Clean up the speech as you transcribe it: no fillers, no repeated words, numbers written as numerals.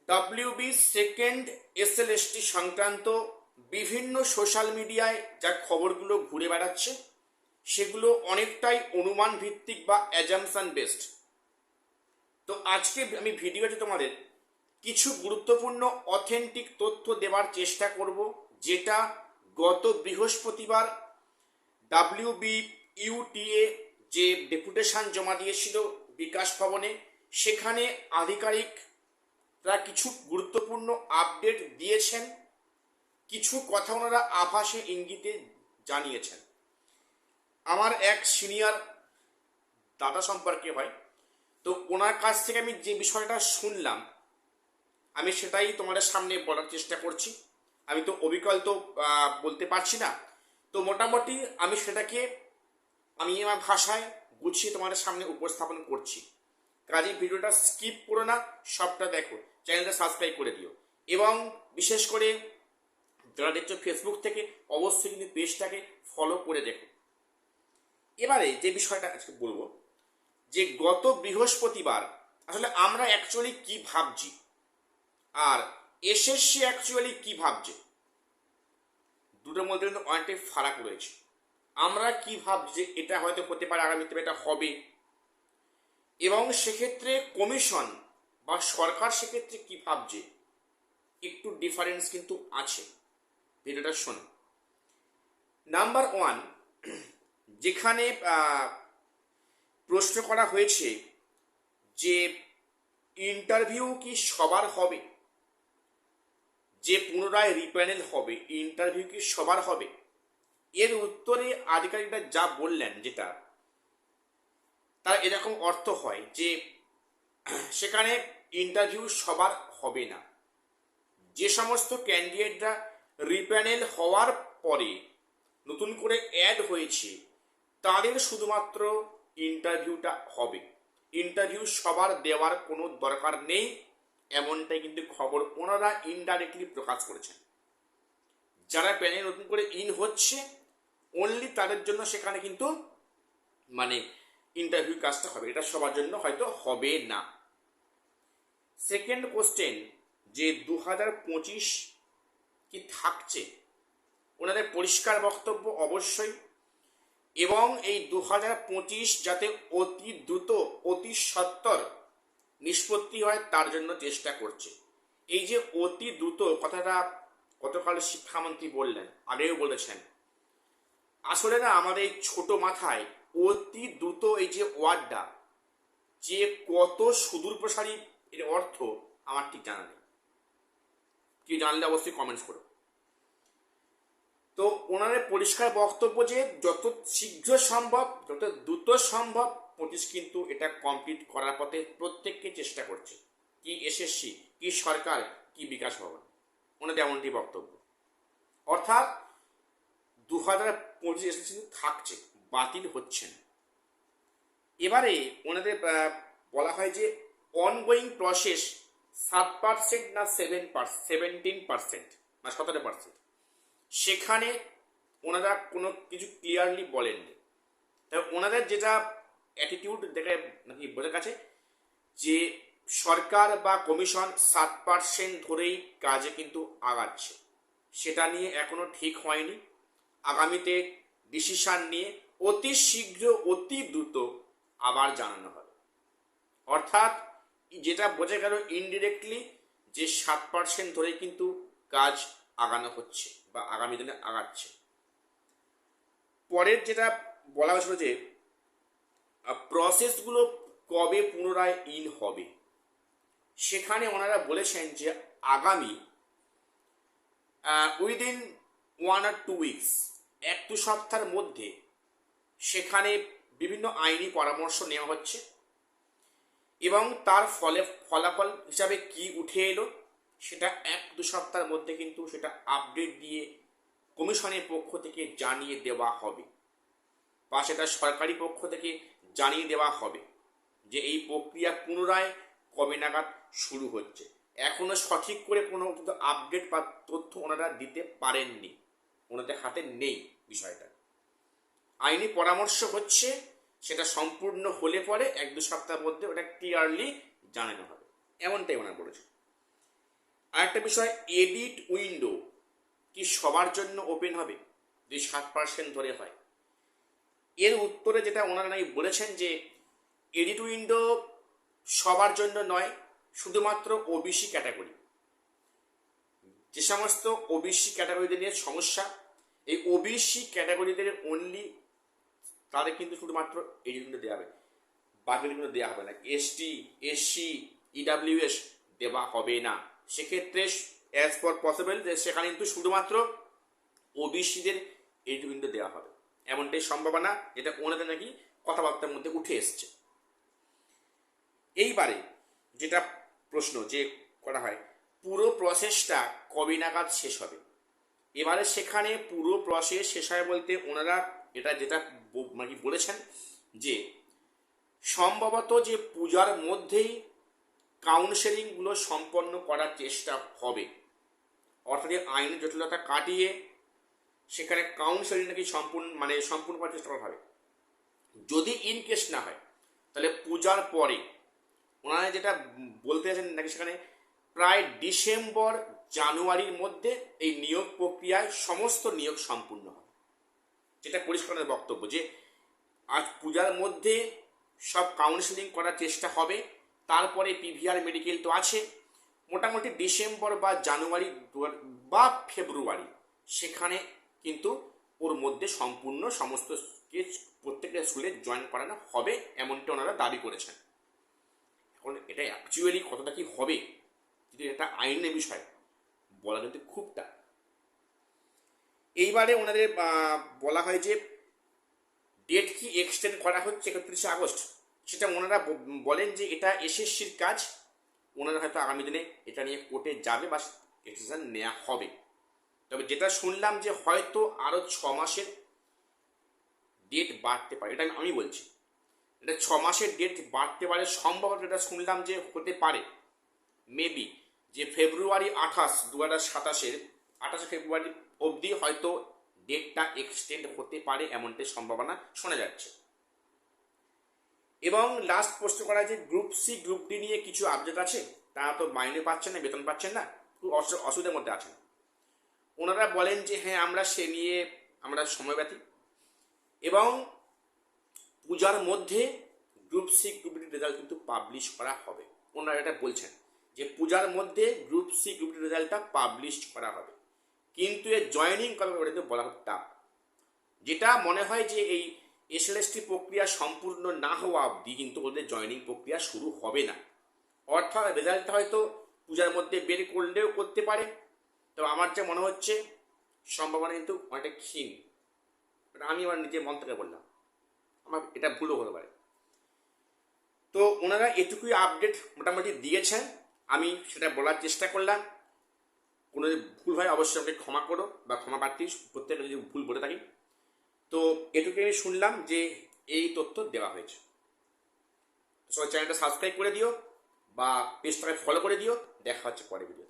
WB second SLST সংক্রান্ত বিভিন্ন social মিডিয়ায় যা খবরগুলো ঘুরে বেড়াচ্ছে সেগুলো অনেকটাই অনুমান ভিত্তিক বা অ্যাজাম্পশন বেসড। তো আজকে আমি ভিডিওতে তোমাদের কিছু গুরুত্বপূর্ণ অথেন্টিক তথ্য দেওয়ার চেষ্টা করব, যেটা গত বৃহস্পতিবার ইউটিএ যে ডেপুটেশন জমা দিয়েছিল বিকাশ ভবনে, সেখানে আধিকারিকরা কিছু গুরুত্বপূর্ণ আপডেট দিয়েছেন। কিছু কথা ওনারা আভাসে ইঙ্গিতে জানিয়েছেন। আমার এক সিনিয়র দাদা সম্পর্কে হয়, তো ওনার কাছ থেকে আমি যে বিষয়টা শুনলাম আমি সেটাই তোমাদের সামনে বলার চেষ্টা করছি। আমি তো অবিকল তো বলতে পারছি না, তো মোটামুটি আমি সেটাকে আমার ভাষায় গুছিয়ে তোমাদের সামনে উপস্থাপন করছি। কাজেই ভিডিওটা স্কিপ করো না, সবটা দেখো, চ্যানেলটা সাবস্ক্রাইব করে দিও এবং বিশেষ করে যারা দেখছো ফেসবুক থেকে অবশ্যই কিন্তু পেজটাকে ফলো করে দেখো। এবারে যে বিষয়টা আজকে বলবো, যে গত বৃহস্পতিবার আসলে আমরা অ্যাকচুয়ালি কি ভাবছি আর এসএসসি অ্যাকচুয়ালি কি ভাবছে, দুটোর মধ্যে কিন্তু অনেকটাই ফারাক রয়েছে। আমরা কি ভাবছি যে এটা হয়তো হতে পারে, আগামীতে এটা হবে, এবং সেক্ষেত্রে কমিশন বা সরকার সেক্ষেত্রে কি ভাবছে, একটু ডিফারেন্স কিন্তু আছে। ভিডিওটা শোনো। নাম্বার ওয়ান, যেখানে প্রশ্ন করা হয়েছে যে ইন্টারভিউ কি সবার হবে, যে পুনরায় রিপ্যানেল হবে ইন্টারভিউ কি সবার হবে, এর উত্তরে আধিকারিকরা যা বললেন, যেটা তার এরকম অর্থ হয় যে সেখানে ইন্টারভিউ সবার হবে না। যে সমস্ত ক্যান্ডিডেটরা রিপ্যানেল হওয়ার পরে নতুন করে অ্যাড হয়েছে তাদের শুধুমাত্র ইন্টারভিউটা হবে। ইন্টারভিউ সবার দেওয়ার কোনো দরকার নেই, এমনটাই কিন্তু খবর ওনারা ইনডাইরেক্টলি প্রকাশ করেছেন। যারা প্যানেল নতুন করে ইন হচ্ছে অনলি তাদের জন্য সেখানে কিন্তু ইন্টারভিউ কাজটা হবে, এটা সবার জন্য হয়তো হবে না। সেকেন্ড কোশ্চেন, যে 2025 কি থাকছে, ওনাদের পরিষ্কার বক্তব্য অবশ্যই, এবং এই 2025 যাতে অতি দ্রুত অতি সত্বর নিষ্পত্তি হয় তার জন্য চেষ্টা করছে। এই যে অতি দ্রুত কথাটা গতকাল শিক্ষামন্ত্রী বললেন, আগেও বলেছেন, আসলে না আমাদের এই ছোট মাথায় অতি দ্রুত এই যে ওয়ার্ডটা যে কত সুদূর প্রসারী এর অর্থ আমার ঠিক জানা নেই। কি জানলে অবশ্যই কমেন্টস করো। তো ওনাদের পরিষ্কার বক্তব্য যে যত শীঘ্র সম্ভব যত দ্রুত সম্ভব 25 কিন্তু এটা কমপ্লিট করার পথে প্রত্যেককে চেষ্টা করছে, কি এসএসসি, কি সরকার, কি বিকাশ ভবন, ওনাদের এমনটি বক্তব্য। অর্থাৎ 2025 এসএসসি থাকছে, বাতিল হচ্ছে না। এবারে ওনাদের বলা হয় যে অনগোয়িং প্রসেস 7% না 17% না 17%, সেখানে ওনারা কোনো কিছু ক্লিয়ারলি বলেননি। তবে ওনাদের যেটা অ্যাটিটিউড দেখে নাকি বোঝা গেছে যে সরকার বা কমিশন 7% ধরেই কাজে কিন্তু আগাচ্ছে, সেটা নিয়ে এখনো ঠিক হয়নি। আগামীতে ডিসিশন নিয়ে অতি শীঘ্র অতি দ্রুত আবার জানানো হবে। অর্থাৎ যেটা বোঝা গেল ইনডিরেক্টলি যে 7% ধরেই কিন্তু কাজ আগানো হচ্ছে বা আগামী দিনে আগাচ্ছে। পরের যেটা বলা হয়েছিল যে প্রসেসগুলো কবে পুনরায় ইন হবে, সেখানে ওনারা বলেছেন যে আগামী উইদিন 1 or 2 weeks, 1-2 সপ্তাহের মধ্যে সেখানে বিভিন্ন আইনি পরামর্শ নেওয়া হচ্ছে এবং তার ফলাফল হিসাবে কি উঠে এলো সেটা 1-2 সপ্তাহের মধ্যে কিন্তু সেটা আপডেট দিয়ে কমিশনের পক্ষ থেকে জানিয়ে দেওয়া হবে বা সেটা সরকারি পক্ষ থেকে জানিয়ে দেওয়া হবে যে এই প্রক্রিয়া পুনরায় কবে নাগাদ শুরু হচ্ছে। এখনো সঠিক করে কোনো কিন্তু আপডেট বা তথ্য ওনারা দিতে পারেননি, ওনাদের হাতে নেই বিষয়টা। আইনি পরামর্শ হচ্ছে, সেটা সম্পূর্ণ হলে পরে 1-2 সপ্তাহের মধ্যে ওটা ক্লিয়ারলি জানানো হবে, এমনটাই ওনারা বলেছে। আরেকটা বিষয়, এডিট উইন্ডো কি সবার জন্য ওপেন হবে যদি 60% ধরে হয়? এর উত্তরে যেটা ওনারা নাই বলেছেন যে এডিট উইন্ডো সবার জন্য নয়, শুধুমাত্র ওবিসি ক্যাটাগরি, যে সমস্ত ওবিসি ক্যাটাগরিদের নিয়ে সমস্যা, এই ওবিসি ক্যাটাগরিদের অনলি তাদের কিন্তু শুধুমাত্র এডিট উইন্ডো দেওয়া হবে, বাকিগুলো দেওয়া হবে না। এসটি, এসসি, ইডাব্লিউএস দেওয়া হবে না। সেক্ষেত্রে অ্যাজ পার পসিবল সেখানে কিন্তু শুধুমাত্র ওবিসিদের এডিট উইন্ডো দেওয়া হবে, এমনটাই সম্ভাবনা, যেটা ওনাদের নাকি কথাবার্তার মধ্যে উঠে এসছে। এইবারে যেটা প্রশ্ন যে করা হয়, পুরো প্রসেসটা কবে নাগাদ শেষ হবে? এবারে সেখানে পুরো প্রসেস শেষ হয় বলতে ওনারা এটা যেটা মানে বলেছেন যে সম্ভবত যে পূজার মধ্যেই কাউন্সেলিংগুলো সম্পন্ন করার চেষ্টা হবে, অর্থাৎ আইনের জটিলতা কাটিয়ে সেখানে কাউন্সেলিং নাকি সম্পূর্ণ করার চেষ্টা করা হবে। যদি ইন কেস না হয় তাহলে পূজার পরে ওনারা যেটা বলতে চাইছেন নাকি সেখানে প্রায় ডিসেম্বর জানুয়ারির মধ্যে এই নিয়োগ প্রক্রিয়ায় সমস্ত নিয়োগ সম্পূর্ণ হবে, যেটা পরিষ্কার বক্তব্য যে আজ পূজার মধ্যে সব কাউন্সেলিং করার চেষ্টা হবে, তারপরে পিভিআর মেডিকেল তো আছে, মোটামুটি ডিসেম্বর বা জানুয়ারি বা ফেব্রুয়ারি সেখানে কিন্তু ওর মধ্যে সম্পূর্ণ সমস্ত প্রত্যেকটা স্কুলে জয়েন করানো হবে, এমনটা ওনারা দাবি করেছেন। এখন এটা অ্যাকচুয়ালি কতটা কি হবে, যদি এটা আইনের বিষয় বলা কিন্তু খুবটা। এইবারে ওনাদের বলা হয় যে ডেট কি এক্সটেন্ড করা হচ্ছে 31শে আগস্ট, সেটা ওনারা বলেন যে এটা এসএসসির কাজ, ওনারা হয়তো আগামী দিনে এটা নিয়ে কোর্টে যাবে বা ডিসিশন নেওয়া হবে। তবে যেটা শুনলাম যে হয়তো আরও 6 মাসের ডেট বাড়তে পারে, এটা আমি বলছি, এটা 6 মাসের ডেট বাড়তে পারে, সম্ভবত এটা শুনলাম যে হতে পারে মেবি যে ফেব্রুয়ারি 28, 2027 28 ফেব্রুয়ারি অবধি হয়তো ডেটটা এক্সটেন্ড হতে পারে, এমনটাই সম্ভাবনা শোনা যাচ্ছে। এবং লাস্ট প্রশ্ন করা যে গ্রুপ সি গ্রুপ ডি নিয়ে কিছু আপডেট আছে, তারা তো মাইনে পাচ্ছেন না, বেতন পাচ্ছেন না, খুব অসুবিধার মধ্যে আছেন। ওনারা বলেন যে হ্যাঁ আমরা সে নিয়ে আমরা সময়ব্যতী, এবং পূজার মধ্যে group C group D result কিন্তু পাবলিশ করা হবে। ওনারা এটা বলছেন যে পূজার মধ্যে গ্রুপ সি গ্রুপ ডি রেজাল্টটা পাবলিশ করা হবে, কিন্তু এর জয়েনিং কবে ওটা কিন্তু বলা হচ্ছে। যেটা মনে হয় যে এই এসএলএসটি প্রক্রিয়া সম্পূর্ণ না হওয়া অবধি কিন্তু ওদের জয়েনিং প্রক্রিয়া শুরু হবে না, অর্থাৎ রেজাল্টটা হয়তো পূজার মধ্যে বের করলেও করতে পারে। তো আমার যা মনে হচ্ছে সম্ভাবনা কিন্তু অনেকটা ক্ষীণ, আমি আমার নিজের মন থেকে বললাম, আমার এটা ভুলও হতে পারে। তো ওনারা এটুকুই আপডেট মোটামুটি দিয়েছেন, আমি সেটা বলার চেষ্টা করলাম। কোনো যদি ভুল হয় অবশ্যই আমাকে ক্ষমা করো বা ক্ষমা প্রার্থী, প্রত্যেকটা যদি ভুল বলে থাকি। তো এটুকু আমি শুনলাম যে এই তথ্য দেওয়া হয়েছে। সবাই চ্যানেলটা সাবস্ক্রাইব করে দিও বা পেজটাকে ফলো করে দিও। দেখা হচ্ছে পরে ভিডিও।